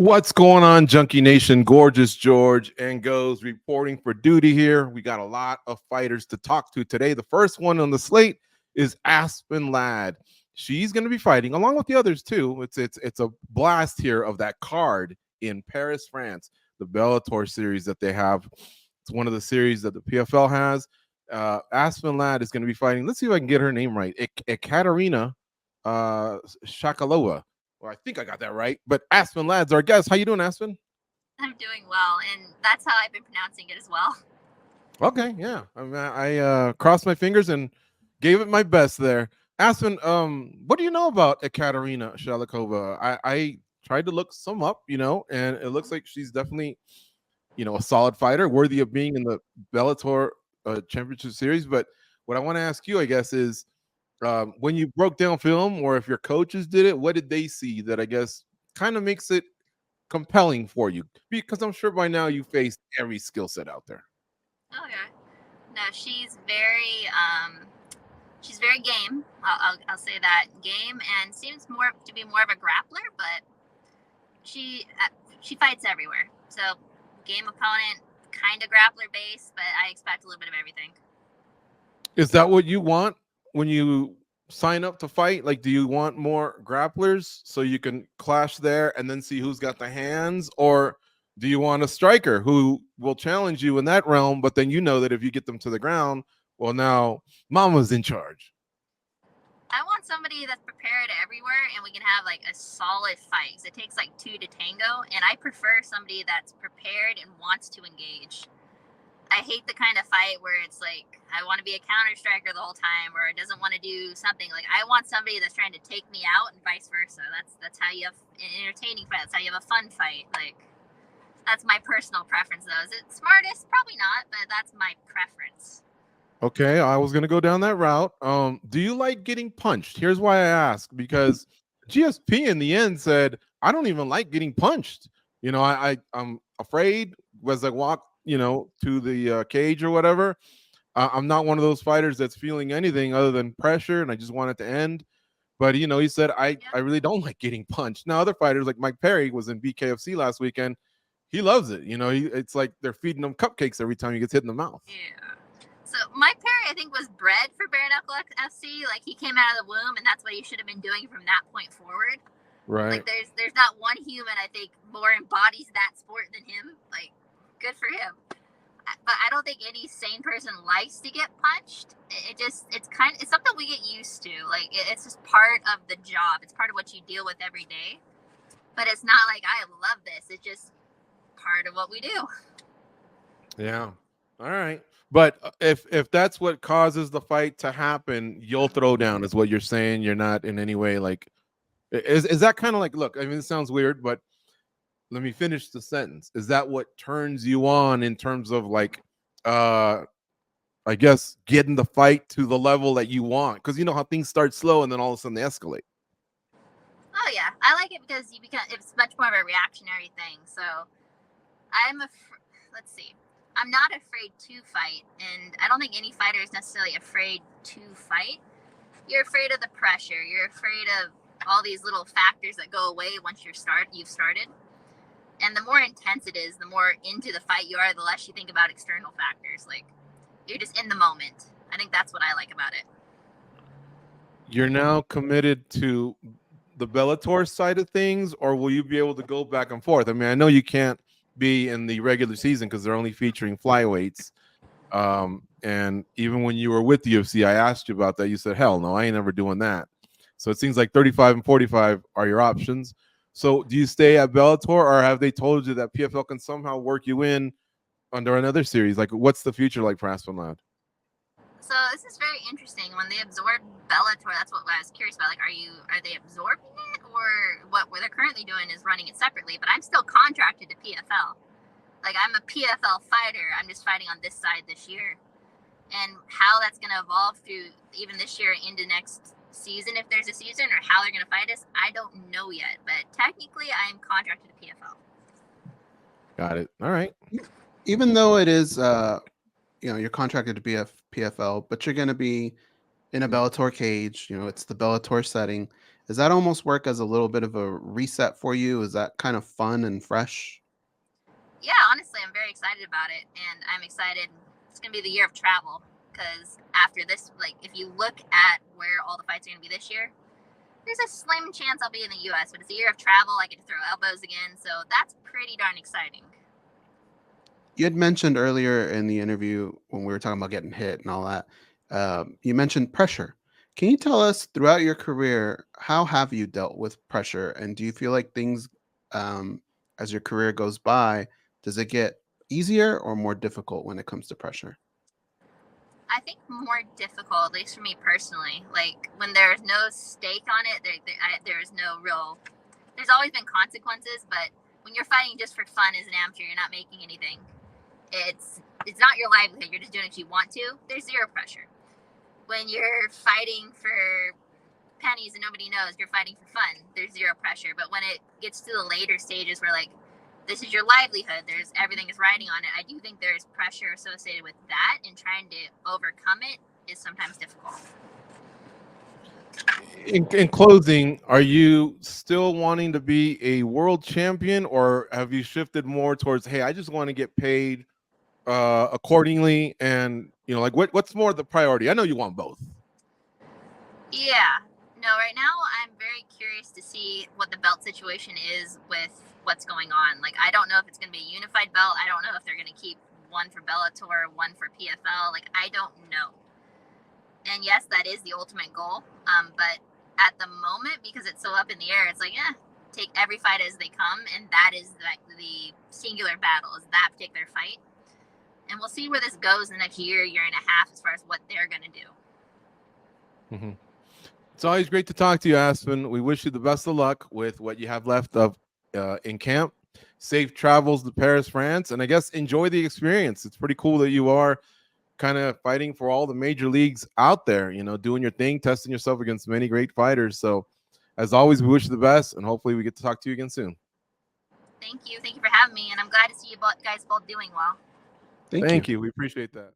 What's going on, Junkie Nation? Gorgeous George and Goes reporting for duty here. We got a lot of fighters to talk to today. The first one on the slate is Aspen Ladd. She's going to be fighting along with the others too. It's a blast here of that card in Paris, France, the Bellator series that they have. It's one of the series that the PFL has. Aspen Ladd is going to be fighting. Let's see if I can get her name right. Katerina Shakalova. Well, I think I got that right. But Aspen Ladd's our guest. How you doing, Aspen? I'm doing well, and that's how I've been pronouncing it as well. Okay, yeah. I crossed my fingers and gave it my best there. Aspen, what do you know about Katerina Shakalova? I tried to look some up, and it looks like she's definitely, a solid fighter, worthy of being in the Bellator Championship Series. But what I want to ask you, I guess, is when you broke down film, or if your coaches did it, what did they see that I guess kind of makes it compelling for you? Because I'm sure by now you faced every skill set out there. Oh yeah, no, she's very game. I'll say that, game, and seems to be more of a grappler, but she fights everywhere. So game opponent, kind of grappler based, but I expect a little bit of everything. Is that what you want when you sign up to fight? Like, do you want more grapplers so you can clash there and then see who's got the hands? Or do you want a striker who will challenge you in that realm, but then you know that if you get them to the ground, well, now Mama's in charge? I want somebody that's prepared everywhere, and we can have like a solid fight. It takes like two to tango, and I prefer somebody that's prepared and wants to engage. I hate the kind of fight where it's like, I want to be a counter striker the whole time, or it doesn't want to do something. Like, I want somebody that's trying to take me out, and vice versa. That's how you have an entertaining fight. That's how you have a fun fight. Like, that's my personal preference, though. Is it smartest? Probably not, but that's my preference. Okay, I was going to go down that route. Do you like getting punched? Here's why I ask, because GSP in the end said, I don't even like getting punched. I'm afraid as I walk, to the cage or whatever. I'm not one of those fighters that's feeling anything other than pressure, and I just want it to end. But, he said, I really don't like getting punched. Now, other fighters like Mike Perry was in BKFC last weekend. He loves it. It's like they're feeding him cupcakes every time he gets hit in the mouth. Yeah. So Mike Perry, I think, was bred for bare knuckle FC. Like, he came out of the womb, and that's what he should have been doing from that point forward. Right. Like, there's not one human, I think, more embodies that sport than him. Like, good for him. But I don't think any sane person likes to get punched. It's something we get used to. Like, it's just part of the job. It's part of what you deal with every day. But it's not like I love this. It's just part of what we do. Yeah. All right. But if that's what causes the fight to happen, you'll throw down, is what you're saying. You're not in any way like, is that kind of like, look, I mean, it sounds weird, but let me finish the sentence. Is that what turns you on in terms of like, I guess getting the fight to the level that you want? Because you know how things start slow and then all of a sudden they escalate. Oh yeah, I like it because it's much more of a reactionary thing. So let's see. I'm not afraid to fight, and I don't think any fighter is necessarily afraid to fight. You're afraid of the pressure. You're afraid of all these little factors that go away once you've started. And the more intense it is, the more into the fight you are, the less you think about external factors. Like, you're just in the moment. I think that's what I like about it. You're now committed to the Bellator side of things, or will you be able to go back and forth? I mean, I know you can't be in the regular season because they're only featuring flyweights. And even when you were with the UFC, I asked you about that. You said, hell no, I ain't never doing that. So it seems like 35 and 45 are your options. So do you stay at Bellator, or have they told you that PFL can somehow work you in under another series? Like, what's the future like for Aspen Ladd? So this is very interesting. When they absorbed Bellator, that's what I was curious about. Like, are they absorbing it, or what they're currently doing is running it separately? But I'm still contracted to PFL. Like, I'm a PFL fighter. I'm just fighting on this side this year. And how that's going to evolve through even this year into next season, if there's a season, or how they're going to fight us, I don't know yet. But technically, I'm contracted to PFL. Got it. All right. Even though it is, you're contracted to be a PFL, but you're going to be in a Bellator cage. It's the Bellator setting. Does that almost work as a little bit of a reset for you? Is that kind of fun and fresh? Yeah, honestly, I'm very excited about it, and I'm excited. It's gonna be the year of travel because after this, like, if you look at where all the fights are gonna be this year, there's a slim chance I'll be in the U.S. But it's a year of travel. I get to throw elbows again, so that's pretty darn exciting. You had mentioned earlier in the interview when we were talking about getting hit and all that, you mentioned pressure. Can you tell us throughout your career, how have you dealt with pressure? And do you feel like things, as your career goes by, does it get easier or more difficult when it comes to pressure? I think more difficult, at least for me personally. Like when there's no stake on it, there's no real. There's always been consequences, but when you're fighting just for fun as an amateur, you're not making anything. It's not your livelihood. You're just doing what you want to. There's zero pressure. When you're fighting for pennies and nobody knows, you're fighting for fun. There's zero pressure. But when it gets to the later stages where like this is your livelihood, there's everything is riding on it, I do think there's pressure associated with that, and trying to overcome it is sometimes difficult. In closing, are you still wanting to be a world champion, or have you shifted more towards, hey, I just want to get paid accordingly, and like what's more the priority? I know you want both. Yeah. No, right now I'm very curious to see what the belt situation is with what's going on. Like, I don't know if it's going to be a unified belt. I don't know if they're going to keep one for Bellator, one for PFL. Like, I don't know. And yes, that is the ultimate goal. But at the moment, because it's so up in the air, it's like, take every fight as they come. And that is the singular battle, is that particular fight. And we'll see where this goes in the next year and a half as far as what they're going to do. Mm-hmm. It's always great to talk to you, Aspen. We wish you the best of luck with what you have left of in camp. Safe travels to Paris, France, and I guess enjoy the experience. It's pretty cool that you are kind of fighting for all the major leagues out there, doing your thing, testing yourself against many great fighters. So as always, we wish you the best, and hopefully we get to talk to you again soon. Thank you for having me, and I'm glad to see you guys both doing well. Thank you. We appreciate that.